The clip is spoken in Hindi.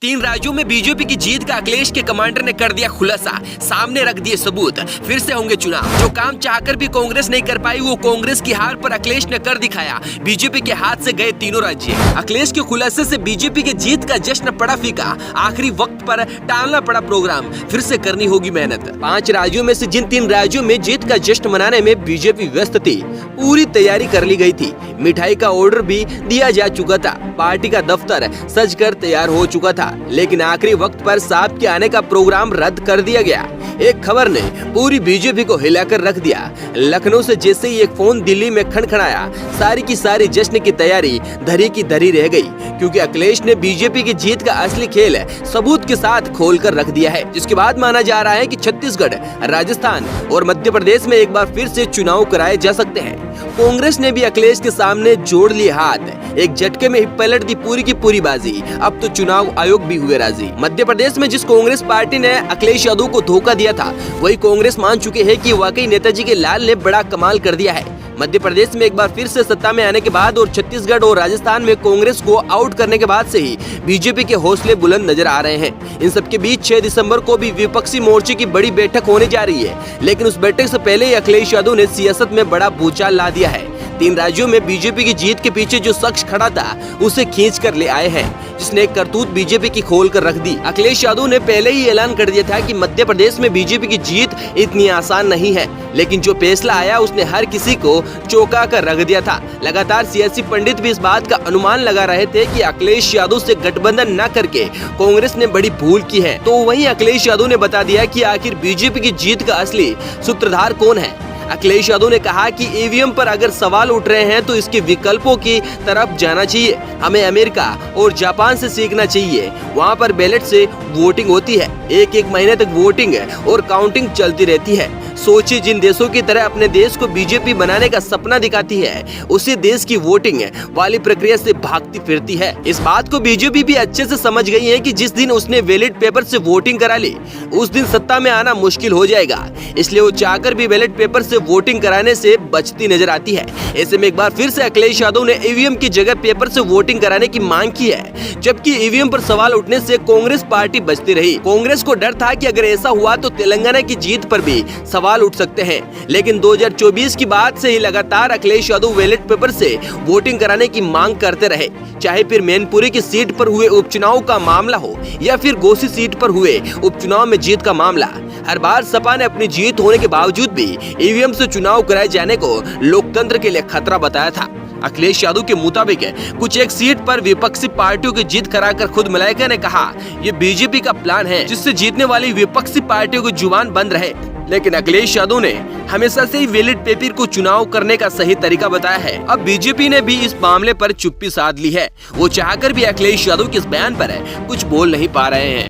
3 राज्यों में बीजेपी की जीत का अखिलेश के कमांडर ने कर दिया खुलासा, सामने रख दिए सबूत। फिर से होंगे चुनाव। जो काम चाहकर भी कांग्रेस नहीं कर पाई, वो कांग्रेस की हार पर अखिलेश ने कर दिखाया। बीजेपी के हाथ से गए तीनों राज्य। अखिलेश के खुलासे से बीजेपी के जीत का जश्न पड़ा फीका। आखिरी वक्त पर टालना पड़ा प्रोग्राम, फिर से करनी होगी मेहनत। 5 राज्यों में से जिन 3 राज्यों में जीत का जश्न मनाने में बीजेपी व्यस्त थी, पूरी तैयारी कर ली गई थी। मिठाई का ऑर्डर भी दिया जा चुका था, पार्टी का दफ्तर सज कर तैयार हो चुका था, लेकिन आखिरी वक्त पर साहब के आने का प्रोग्राम रद्द कर दिया गया। एक खबर ने पूरी बीजेपी को हिलाकर रख दिया। लखनऊ से जैसे ही एक फोन दिल्ली में खनखनाया, सारी की सारी जश्न की तैयारी धरी की धरी रह गई, क्योंकि अखिलेश ने बीजेपी की जीत का असली खेल सबूत के साथ खोल कर रख दिया है। जिसके बाद माना जा रहा है कि छत्तीसगढ़, राजस्थान और मध्य प्रदेश में एक बार फिर से चुनाव कराए जा सकते हैं। कांग्रेस ने भी अखिलेश के सामने जोड़ लिए हाथ, एक झटके में ही पलट दी पूरी की पूरी बाजी। अब तो चुनाव आयोग भी हुए राजी। मध्य प्रदेश में जिस कांग्रेस पार्टी ने अखिलेश यादव को धोखा दिया था, वही कांग्रेस मान चुके हैं कि वाकई नेताजी के लाल ने बड़ा कमाल कर दिया है। मध्य प्रदेश में एक बार फिर से सत्ता में आने के बाद और छत्तीसगढ़ और राजस्थान में कांग्रेस को आउट करने के बाद से ही बीजेपी के हौसले बुलंद नजर आ रहे हैं। इन सबके बीच 6 दिसंबर को भी विपक्षी मोर्चे की बड़ी बैठक होने जा रही है, लेकिन उस बैठक से पहले ही अखिलेश यादव ने सियासत में बड़ा भूचाल ला दिया है। 3 राज्यों में बीजेपी की जीत के पीछे जो शख्स खड़ा था, उसे खींच कर ले आए हैं, जिसने एक करतूत बीजेपी की खोल कर रख दी। अखिलेश यादव ने पहले ही ऐलान कर दिया था कि मध्य प्रदेश में बीजेपी की जीत इतनी आसान नहीं है, लेकिन जो फैसला आया उसने हर किसी को चौंका कर रख दिया था। लगातार सियासी पंडित भी इस बात का अनुमान लगा रहे थे कि अखिलेश यादव से गठबंधन न करके कांग्रेस ने बड़ी भूल की है। तो वहीं अखिलेश यादव ने बता दिया कि आखिर बीजेपी की जीत का असली सूत्रधार कौन है। अखिलेश यादव ने कहा कि ईवीएम पर अगर सवाल उठ रहे हैं तो इसके विकल्पों की तरफ जाना चाहिए। हमें अमेरिका और जापान से सीखना चाहिए। वहां पर बैलेट से वोटिंग होती है, एक महीने तक वोटिंग और काउंटिंग चलती रहती है। सोचिए, जिन देशों की तरह अपने देश को बीजेपी बनाने का सपना दिखाती है, उसी देश की वोटिंग वाली प्रक्रिया से भागती फिरती है। इस बात को बीजेपी भी अच्छे से समझ गई है कि जिस दिन उसने बैलेट पेपर से वोटिंग करा ली, उस दिन सत्ता में आना मुश्किल हो जाएगा। इसलिए वो चाहकर भी बैलेट पेपर से वोटिंग कराने से बचती नजर आती है। ऐसे में एक बार फिर से अखिलेश यादव ने ईवीएम की जगह पेपर से वोटिंग कराने की मांग की है, जबकि ईवीएम पर सवाल उठने से कांग्रेस पार्टी बचती रही। कांग्रेस को डर था कि अगर ऐसा हुआ तो तेलंगाना की जीत पर भी सवाल उठ सकते हैं, लेकिन 2024 की बात से ही लगातार अखिलेश यादव बैलेट पेपर से वोटिंग कराने की मांग करते रहे। चाहे फिर मैनपुरी की सीट पर हुए उपचुनाव का मामला हो या फिर घोसी सीट पर हुए उपचुनाव में जीत का मामला, हर बार सपा ने अपनी जीत होने के बावजूद भी ईवीएम से चुनाव कराए जाने को लोकतंत्र के लिए खतरा बताया था। अखिलेश यादव के मुताबिक कुछ एक सीट पर विपक्षी पार्टियों की जीत कराकर खुद मलाइका ने कहा, ये बीजेपी का प्लान है जिससे जीतने वाली विपक्षी पार्टियों की जुबान बंद रहे। लेकिन अखिलेश यादव ने हमेशा से ही बैलेट पेपर को चुनाव करने का सही तरीका बताया है। अब बीजेपी ने भी इस मामले पर चुप्पी साध ली है। वो चाहकर भी अखिलेश यादव के इस बयान पर कुछ बोल नहीं पा रहे हैं।